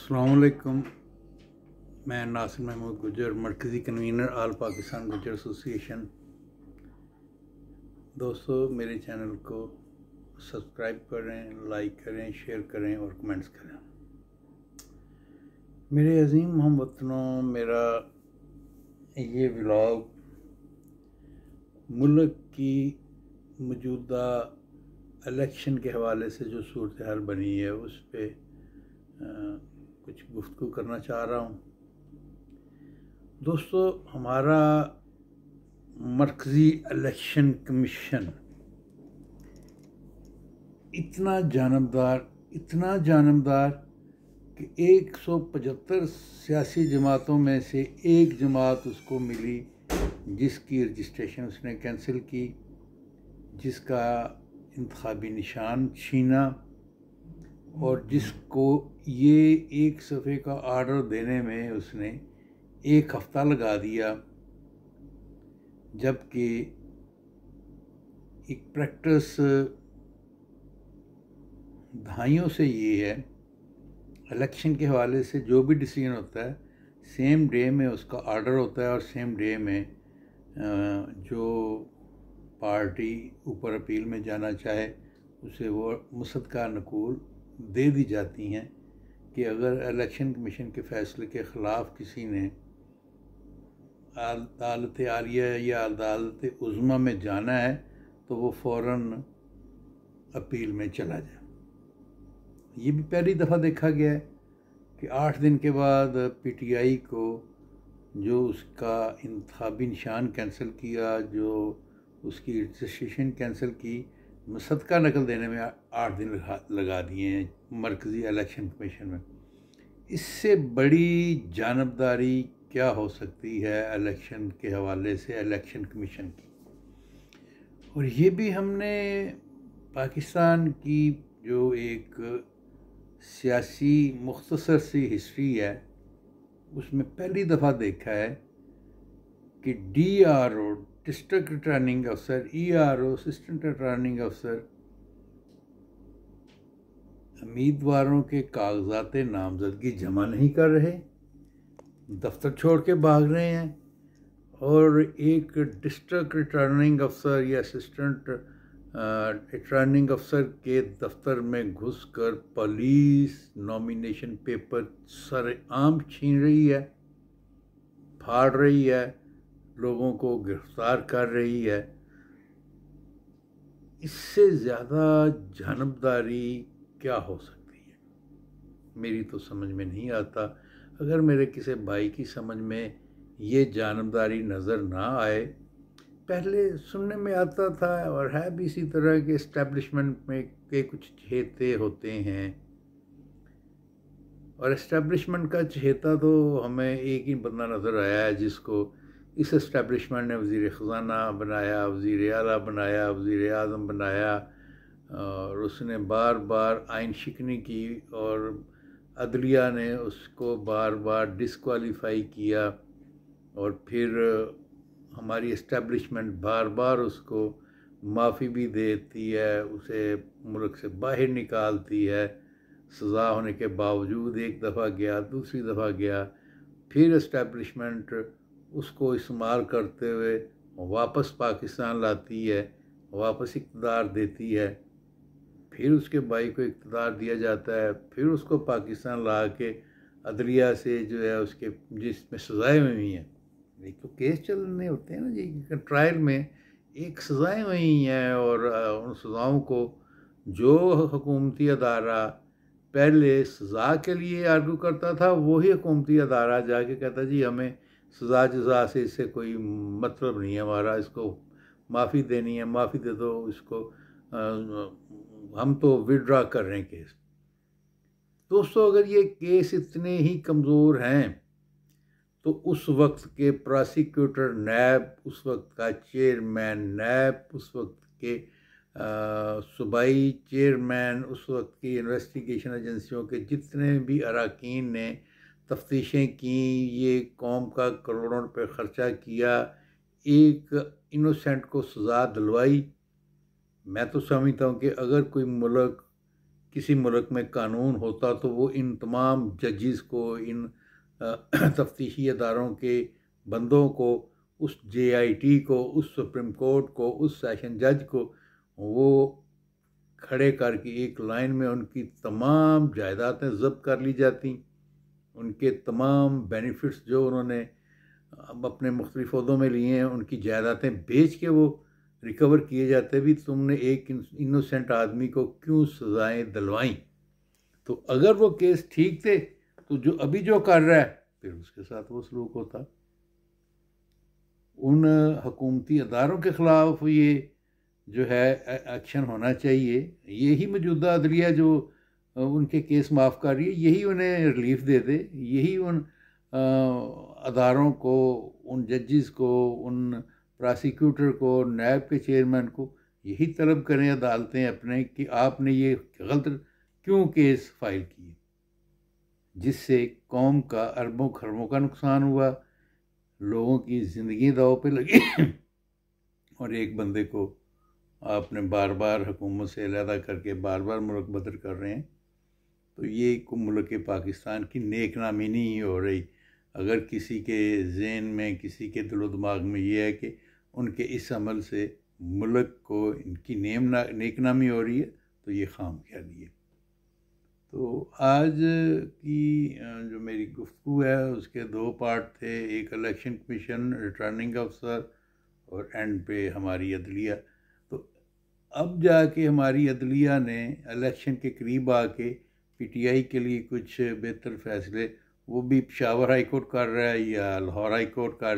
अस्सलामुअलैकुम। मैं नासिर महमूद गुजर, मरकज़ी कन्वीनर आल पाकिस्तान गुजर एसोसिएशन। दोस्तों, मेरे चैनल को सब्सक्राइब करें, लाइक करें, शेयर करें और कमेंट्स करें। मेरे अज़ीम हमवतनों, मेरा ये व्लॉग मुल्क की मौजूदा इलेक्शन के हवाले से जो सूरत हाल बनी है उस पर कुछ गुफ्तगू करना चाह रहा हूँ। दोस्तों, हमारा मरकज़ी इलेक्शन कमीशन इतना जानबदार कि 175 सियासी जमातों में से एक जमात उसको मिली जिसकी रजिस्ट्रेशन उसने कैंसिल की, जिसका इंतखाबी निशान छीना और जिसको ये एक सफ़े का आर्डर देने में उसने 1 हफ़्ता लगा दिया। जबकि एक प्रैक्टिस दहाइयों से ये है, इलेक्शन के हवाले से जो भी डिसीजन होता है सेम डे में उसका आर्डर होता है और सेम डे में जो पार्टी ऊपर अपील में जाना चाहे उसे वो मुसद्दक़ा नकूल दे दी जाती हैं कि अगर इलेक्शन कमीशन के फ़ैसले के ख़िलाफ़ किसी ने अदालत आलिया या अदालत उज़्मा में जाना है तो वो फ़ौरन अपील में चला जाए। ये भी पहली दफ़ा देखा गया है कि 8 दिन के बाद पीटीआई को जो उसका इंतखाबी निशान कैंसिल किया, जो उसकी रजिस्ट्रेशन कैंसिल की, मुसद्दक़ा नकल देने में 8 दिन लगा दिए हैं मरकज़ी इलेक्शन कमीशन में। इससे बड़ी जानबदारी क्या हो सकती है इलेक्शन के हवाले से इलेक्शन कमीशन की। और ये भी हमने पाकिस्तान की जो एक सियासी मुख्तसर सी हिस्ट्री है उसमें पहली दफ़ा देखा है कि DRO डिस्ट्रिक्ट रिटर्निंग अफसर, ERO असिस्टेंट रिटर्निंग अफसर उम्मीदवारों के कागजात नामजदगी जमा नहीं कर रहे, दफ्तर छोड़ के भाग रहे हैं, और एक डिस्ट्रिक्ट रिटर्निंग अफसर या असिस्टेंट रिटर्निंग अफसर के दफ्तर में घुसकर पुलिस नॉमिनेशन पेपर सरेआम छीन रही है, फाड़ रही है, लोगों को गिरफ्तार कर रही है। इससे ज़्यादा जानबदारी क्या हो सकती है, मेरी तो समझ में नहीं आता। अगर मेरे किसी भाई की समझ में ये जानबदारी नज़र ना आए, पहले सुनने में आता था और है भी इसी तरह के इस्टेब्लिशमेंट में के कुछ चहेते होते हैं, और इस्टेब्लिशमेंट का चहेता तो हमें एक ही बंदा नज़र आया है जिसको इस इस्टेब्लिशमेंट ने वज़ीर ख़ज़ाना बनाया, वज़ीर आला बनाया, वज़ीर आज़म बनाया, और उसने बार बार आइन शिकनी की और अदलिया ने उसको बार बार डिस्क्वालीफाई किया, और फिर हमारी इस्टेब्लिशमेंट बार बार उसको माफ़ी भी देती है, उसे मुल्क से बाहर निकालती है। सज़ा होने के बावजूद एक दफ़ा गया, दूसरी दफ़ा गया, फिर इस्टेब्लिशमेंट उसको इस्तेमाल करते हुए वापस पाकिस्तान लाती है, वापस इक़्तिदार देती है, फिर उसके भाई को इक़्तिदार दिया जाता है, फिर उसको पाकिस्तान ला के अदलिया से जो है उसके जिसमें सज़ाएँ हुई हैं, एक तो केस चलने होते हैं ना जी, ट्रायल में एक सज़ाएँ हुई हैं, और उन सज़ाओं को जो हुकूमती अदारा पहले सज़ा के लिए आर्गू करता था वही हुकूमती अदारा जाके कहता जी हमें सज़ा जज़ा से इससे कोई मतलब नहीं है हमारा, इसको माफ़ी देनी है, माफ़ी दे दो इसको, हम तो विड्रा कर रहे हैं केस। दोस्तों, अगर ये केस इतने ही कमज़ोर हैं तो उस वक्त के प्रोसिक्यूटर नैब, उस वक्त का चेयरमैन नैब, उस वक्त के सूबाई चेयरमैन, उस वक्त की इन्वेस्टिगेशन एजेंसियों के जितने भी अरकान ने तफ्तीशें की, ये कौम का करोड़ों रुपए ख़र्चा किया, एक इनोसेंट को सज़ा दिलवाई। मैं तो समझता हूँ कि अगर कोई मुल्क किसी मुल्क में कानून होता तो वो इन तमाम जजेस को, इन तफ्तीशी अदारों के बंदों को, उस JIT को, उस सुप्रीम कोर्ट को, उस सेशन जज को वो खड़े करके एक लाइन में उनकी तमाम जायदादें ज़ब्त कर ली जाती, उनके तमाम बेनिफिट्स जो उन्होंने अब अपने मुख्तलिफ ओहदों में लिए हैं उनकी जायदादें बेच के वो रिकवर किए जाते भी तुमने एक इनोसेंट आदमी को क्यों सज़ाएं दिलवाई। तो अगर वो केस ठीक थे तो जो अभी जो कर रहा है फिर उसके साथ वो सलूक होता। उन हुकूमती अदारों के ख़िलाफ़ ये जो है एक्शन होना चाहिए। यही मौजूदा अदलिया जो उनके केस माफ़ कर रही है, यही उन्हें रिलीफ दे दे, यही उन अदारों को, उन जजेस को, उन प्रोसिक्यूटर को, नैब के चेयरमैन को यही तलब करें अदालतें अपने कि आपने ये गलत क्यों केस फाइल किए, जिससे कौम का अरबों खरबों का नुकसान हुआ, लोगों की ज़िंदगी दाव पे लगी और एक बंदे को आपने बार बार हुकूमत से अलहदा करके बार बार मुल्क बदर कर रहे हैं। तो ये मुल्क पाकिस्तान की नेक नामी नहीं हो रही। अगर किसी के ज़हन में, किसी के दिलो दिमाग में ये है कि उनके इस अमल से मुल्क को इनकी नेक नामी हो रही है तो ये खामख्याली है। तो आज की जो मेरी गुफ्तगू है उसके दो पार्ट थे, एक इलेक्शन कमीशन, रिटर्निंग अफसर और एंड पे हमारी अदलिया। तो अब जाके हमारी अदलिया ने इलेक्शन के करीब आके PTI के लिए कुछ बेहतर फ़ैसले, वो भी पेशावर हाई कोर्ट कर रहा है या लाहौर हाई कोर्ट कर